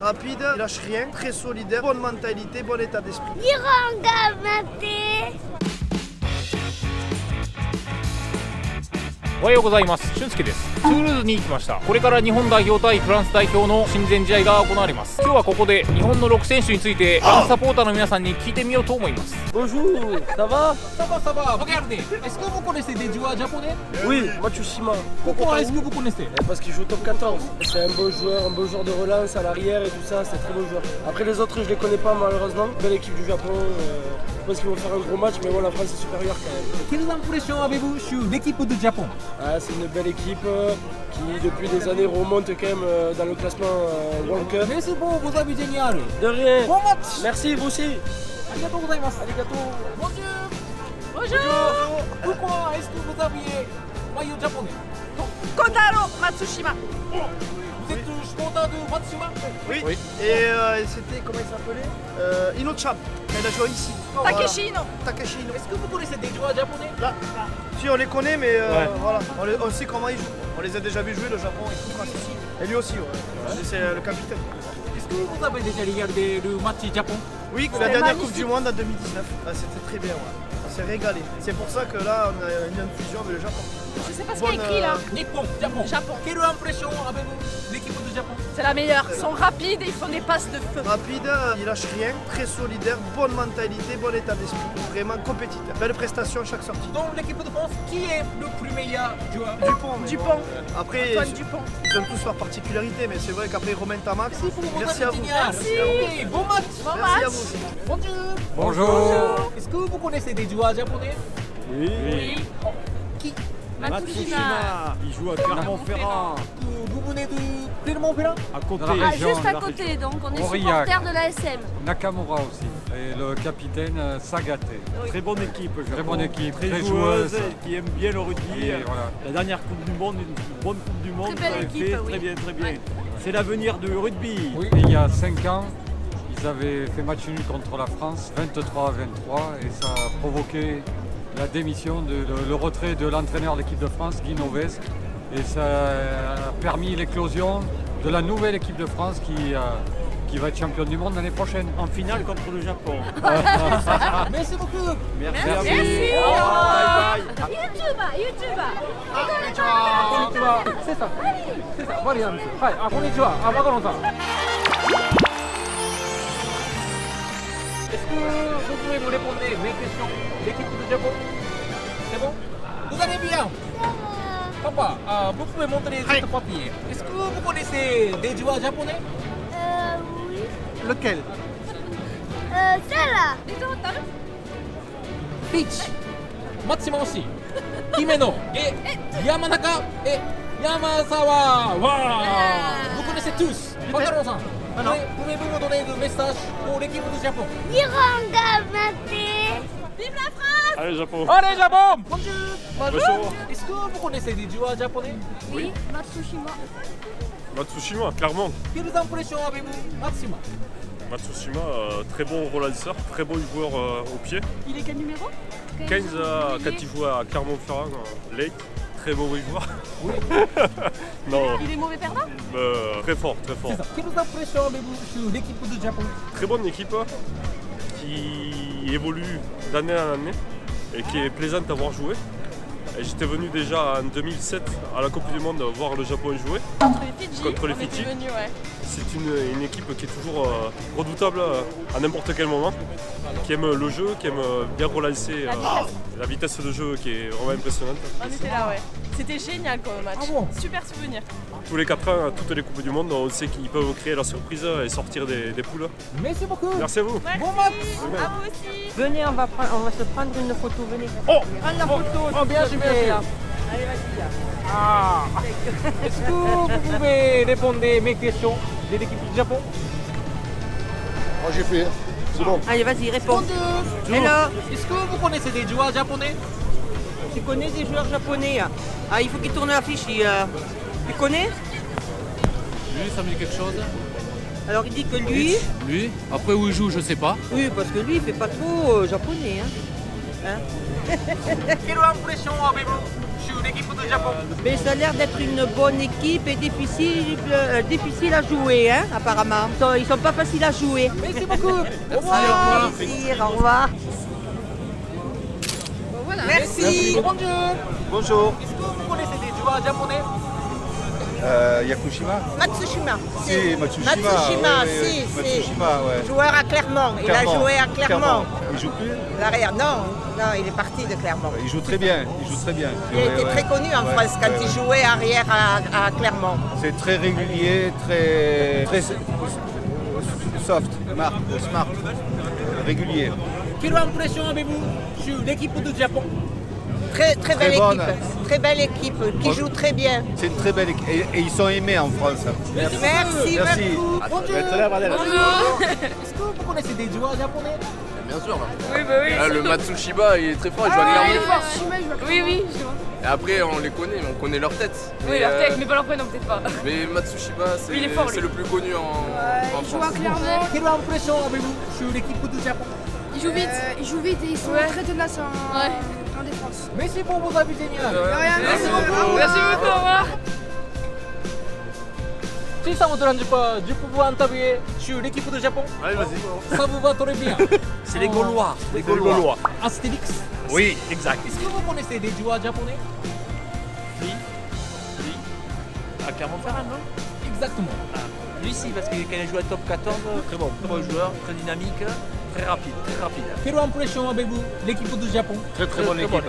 rapide, il lâche rien, très solidaire, bonne mentalité, bon état d'esprit. 日本頑張って。おはようございます。俊介です。トゥールーズに来ました。これから日本代表対フランス代表の親善試合が行われます。今日はここで日本の6選手についてフランスサポーターの皆さんに聞いてみようと思います。 Bonjour, ça va? Ça va. Regardez. Est-ce que vous connaissez des joueurs japonais? Oui, Matsushima. Pourquoi est-ce que vous connaissez? Parce qu'il joue au top 14. C'est un beau joueur de relance à l'arrière et tout ça, c'est un très beau joueur. Après les autres, je les connais pas malheureusement. Belle équipe du Japon. Je pense qu'ils vont faire un gros match, mais bon, la France est supérieure quand même. Quelles impressions avez-vous sur l'équipe du Japon? Ah, c'est une belle équipe qui depuis des années remonte quand même dans le classement World Cup. Merci pour vous avez génial. De rien. Bon match. Merci, vous aussi. Arigatou gozaimasu. Arigato. Bonjour. Pourquoi est-ce que vous aviez maillot japonais? Kotaro Matsushima. Vous êtes supporter de Matsushima? Oui. Et c'était, comment il s'appelait Inocham. Elle a joué ici. Takeshi Ino. Takeshi Ino. Est-ce que vous connaissez des joueurs japonais? Là. Si, on les connaît, mais voilà. On sait comment ils jouent. On les a déjà vus jouer, le Japon et tout. Et lui aussi, ouais. C'est le capitaine. Est-ce que vous avez déjà regardé le match Japon? Oui, la dernière Coupe du Monde en 2019. Ah, c'était très bien, ouais. On s'est régalé. C'est pour ça que là, on a une infusion avec le Japon. Je sais pas ce qu'il y a écrit là. Nippon, Japon. Quelle impression avez-vous l'équipe du Japon? C'est la meilleure. Ils sont rapides et ils font des passes de feu. Rapide, il lâche rien, très solidaire, bonne mentalité, bon état d'esprit. Vraiment compétiteur. Belle prestation chaque sortie. Dans l'équipe de France, qui est le plus meilleur joueur? Dupont. Dupont. Après, Antoine Dupont. ils ont tous leur particularité, mais c'est vrai qu'après Romain Tamax, merci à vous. Merci. Bon match. Bon Merci à match. vous aussi. Bonjour. Bonjour. Est-ce que vous connaissez des joueurs japonais? Oui. Qui? Matsushima. Il joue à Clermont-Ferrand. Vous venez de Clermont-Ferrand? À côté. Ah, région juste à de la côté, donc on est Aurillac. supporter de l'ASM. Nakamura aussi. Et le capitaine Sagate. Très bonne équipe, Japon. Très bonne équipe, très très joueuse, joueuse. qui aime bien le rugby. Et voilà. La dernière Coupe du Monde, une bonne Coupe du Monde, Très belle ça a équipe, fait oui. très bien. Ouais. C'est l'avenir du rugby. Et il y a 5 ans, ils avaient fait match nul contre la France, 23-23, et ça a provoqué la démission, le retrait de l'entraîneur de l'équipe de France, Guy Novès. Et ça a permis l'éclosion de la nouvelle équipe de France qui va être championne du monde l'année prochaine. En finale contre le Japon. Merci beaucoup. Merci à vous. Merci. Bye bye. YouTuber. こんにちは。セさん。マリアンです。はい。こんにちは。マカロンさん。Est-ce que vous pouvez me répondre mes questions? L'équipe du Japon? C'est bon? Vous allez bien? Papa, vous pouvez montrer ce papier. Est-ce que vous connaissez des joueurs japonais? Oui. Lequel Celle-là. Peach, Matsushima aussi, Himeno et Yamanaka et Yamasawa. Wow. Vous connaissez tous. Makaron-san, pouvez-vous me donner le message pour l'équipe du Japon? 日本頑張って。 Vive la France. Allez, Japon. Allez Japon! Bonjour. Bonjour. Est-ce que vous connaissez des joueurs japonais? Oui, Matsushima. Matsushima, clairement. Quelles impressions avez-vous, Matsushima? Matsushima, très bon relanceur, très bon joueur au pied. Il est quel numéro 15 quand il joue à Clermont-Ferrand, Lake, très mauvais joueur. Oui. Non, Il est mauvais perdant très fort, très fort. C'est ça. Quelles impressions avez-vous sur l'équipe du Japon? Très bonne équipe qui évolue d'année en année et qui est plaisante à voir jouer. Et j'étais venu déjà en 2007 à la Coupe du Monde voir le Japon jouer. Contre les Fidji. Contre les on était Fidji. venus, ouais. C'est une équipe qui est toujours redoutable à n'importe quel moment, qui aime le jeu, qui aime bien relancer la vitesse de jeu qui est vraiment impressionnante. On était là, ouais. C'était génial comme match. Ah bon? Super souvenir. Tous les 4 ans, à toutes les Coupes du Monde, on sait qu'ils peuvent créer la surprise et sortir des poules. Merci beaucoup. Merci à vous. Merci. Bon match. À vous aussi. Venez, on va se prendre une photo, venez. Oh, Prendre la photo. oh, bien sûr, bien sûr. Allez, vas-y. Ah. Est-ce que vous pouvez répondre à mes questions de l'équipe du Japon? Moi j'ai fait, c'est bon. Allez, vas-y, réponds. Hello. Hello. Est-ce que vous connaissez des joueurs japonais? Tu connais des joueurs japonais? Ah, il faut qu'il tourne la fiche. Tu connais? Lui, ça me dit quelque chose. Alors, il dit que lui... Lui, après où il joue, je sais pas. Oui, parce que lui, il fait pas trop japonais. Hein. Quelle impression avez-vous sur l'équipe de Japon. Mais ça a l'air d'être une bonne équipe et difficile à jouer, hein, apparemment. Ils sont pas faciles à jouer. Merci beaucoup. Au revoir. Avec plaisir, au revoir. Merci. Bonjour. Bonjour. Est-ce que vous connaissez des joueurs japonais? Yakushima Matsushima. Si, Matsushima. Matsushima, ouais, ouais, si, si. Matsushima, ouais. Joueur à Clermont. Il a joué à Clermont. Il joue plus L'arrière, non, il est parti de Clermont. Il joue très bien, il joue très bien. Il était très connu en France quand il jouait arrière à Clermont. C'est très régulier, très soft, smart, régulier. Quelle impression avez-vous sur l'équipe de Japon? Très belle bonne. équipe. Très belle équipe qui joue très bien. C'est une très belle équipe et ils sont aimés en France. Merci beaucoup. Bonjour. Est-ce que vous connaissez des joueurs japonais? Bien sûr. Là. Oui, bah oui. Ah, le Matsushima, il est très fort, il joue à Clermont. Il est fort. Oui, oui, je vois. Et après, on les connaît, mais on connaît leur tête. Oui, leur tête, mais pas leur prénom, peut-être pas. Mais Matsushima, c'est Il est fort, lui. le plus connu en Il joue à France. Clermont, Quelle impression avez-vous sur l'équipe de Japon? il joue vite et ils sont très tenaces en défense. Merci pour vos avis géniaux. Merci beaucoup. Merci beaucoup, au revoir. 小さなトランジュパー10分interviewer sur l'équipe de Japon. Allez, vas-y. Ça vous va très bien. C'est les Gaulois. Les Gaulois. Astérix. Oui, exact. Est-ce que vous connaissez des joueurs japonais? Oui. À Clermont-Ferrand, non? Exactement. Lui, si, parce que quand il a joué à top 14, très bon joueur, très dynamique, très rapide. Quelle impression avez-vous l'équipe du Japon? Très bonne équipe.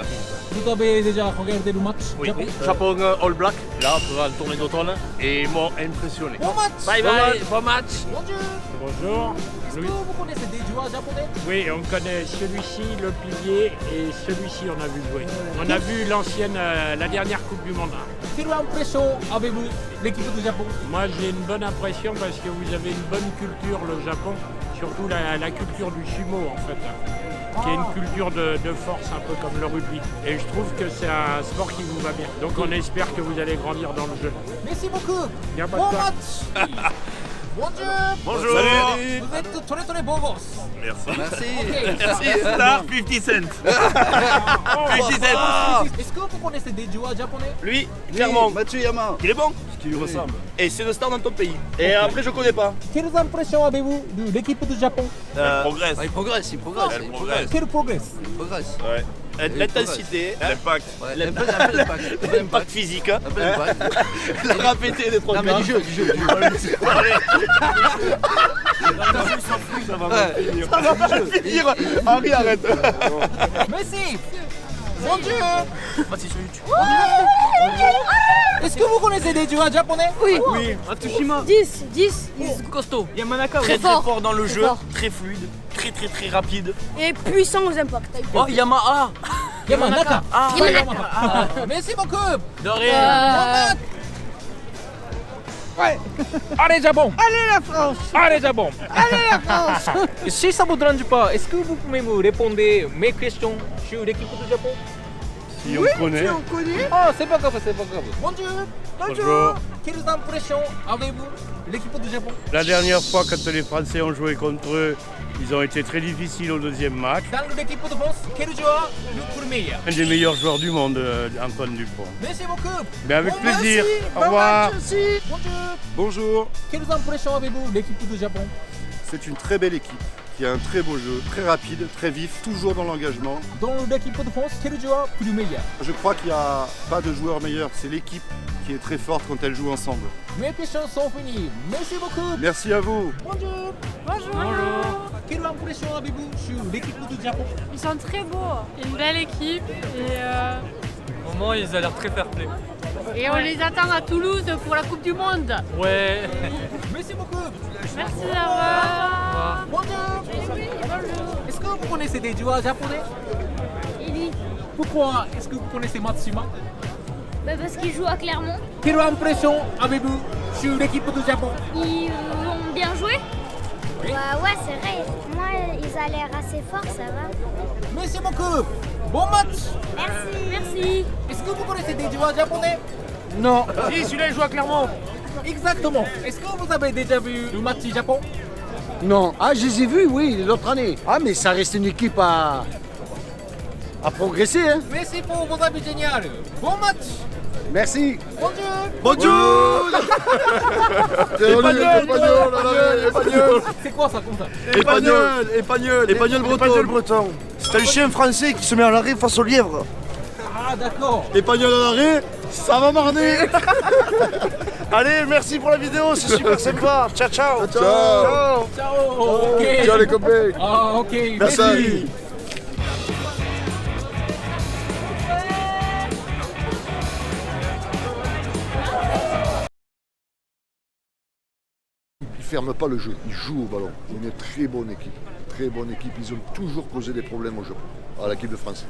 Vous avez déjà regardé le match Japon? Japon All Black, là, pour la tournée d'automne, et ils m'ont impressionné. Bon match. Bye bye, bon match. Bonjour. Bonjour. Est-ce que vous connaissez des joueurs japonais? Oui, on connaît celui-ci, le pilier, et celui-ci on a vu jouer. On a vu l'ancienne, la dernière Coupe du Monde. Quelle impression avez-vous l'équipe du Japon? Moi j'ai une bonne impression parce que vous avez une bonne culture, le Japon, surtout la culture du sumo en fait, qui est une culture de force un peu comme le rugby. Et je trouve que c'est un sport qui vous va bien. Donc on espère que vous allez grandir dans le jeu. Merci beaucoup. Y a pas de Bon quoi. match. Bonjour. Bonjour. Salut. Vous êtes très beau gosse. Merci. Merci. Star 50 Cent. 50 Cent. Est-ce que vous connaissez des joueurs japonais? Lui, Clermont. Matsuyama. Il est bon. Ce qui lui ressemble. Et c'est le star dans ton pays. Et après, je connais pas. Quelles impressions avez-vous de l'équipe du Japon? Elle progresse. Il progresse. Quel progrès? Ouais. L'intensité, l'impact, l'impact physique, la rapidité des 3 Non mais du jeu. Ça va finir. Henri, arrête. Merci. Bonjour. Est-ce que vous connaissez des joueurs japonais? Oui. Matsushima. 10. Costaud. Yamanaka, Très fort. fort dans le Très jeu, fort. très fluide, très rapide. Et puissant aux impacts. Oh, Yamaha. Yamanaka. Yamanaka. Merci beaucoup. De rien. Ouais. Allez Japon. Allez la France. Allez Japon. Allez la France. Si ça vous dérange pas, est-ce que vous pouvez me répondre mes questions sur l'équipe du Japon? Si on connaît. Ah, c'est pas grave. Bonjour. Bonjour. Quelles impressions avez-vous de l'équipe du Japon? La dernière fois, quand les Français ont joué contre eux, ils ont été très difficiles au deuxième match. Dans l'équipe de France, quel joueur le meilleur? Un des meilleurs joueurs du monde, Antoine Dupont. Merci beaucoup. Mais avec Bon plaisir. match. Au revoir. Bonjour. Bonjour. Quelles impressions avez-vous de l'équipe du Japon? C'est une très belle équipe qui a un très beau jeu, très rapide, très vif, toujours dans l'engagement. Dans l'équipe de France, quel joueur le meilleur? Je crois qu'il n'y a pas de joueur meilleur, c'est l'équipe qui est très forte quand elle joue ensemble. Mes questions sont finies. Merci beaucoup. Merci à vous. Bonjour. Quelle impression avez-vous sur l'équipe du Japon? Ils sont très beaux. Une belle équipe Au moment, ils ont l'air très fair-play. et on les attend à Toulouse pour la Coupe du Monde. Ouais. Merci beaucoup. Merci d'avoir. Bonjour. Est-ce que vous connaissez des joueurs japonais? Oui. Pourquoi est-ce que vous connaissez Matsushima? Parce qu'ils jouent à Clermont. Quelle impression avez-vous sur l'équipe du Japon? Ils ont bien joué. Ouais, c'est vrai. Moi, ils ont l'air assez forts, ça va. Merci beaucoup. Bon match. Merci. Est-ce que vous connaissez des joueurs japonais? Non. Si, celui-là, il joue à Clermont. Exactement. Est-ce que vous avez déjà vu le match du Japon? Non. Ah, je les ai vus, oui, l'autre année. Ah, mais ça reste une équipe à À progresser, hein. Merci pour vos avis génial. Bon match. Merci. Bonjour. Épagnol. C'est quoi ça comme ça? Épagnol breton. C'est un chien français qui se met à l'arrêt face au lièvre. Ah d'accord. Épagnol à l'arrêt, ça va marner. Allez, merci pour la vidéo, c'est super sympa. Ciao, ciao. Ciao. Ciao. Ok. Ciao les copains. Ah ok. Merci. Ils ferment pas le jeu, ils jouent au ballon. Une très bonne équipe. Très bonne équipe. Ils ont toujours posé des problèmes au jeu, à l'équipe de France.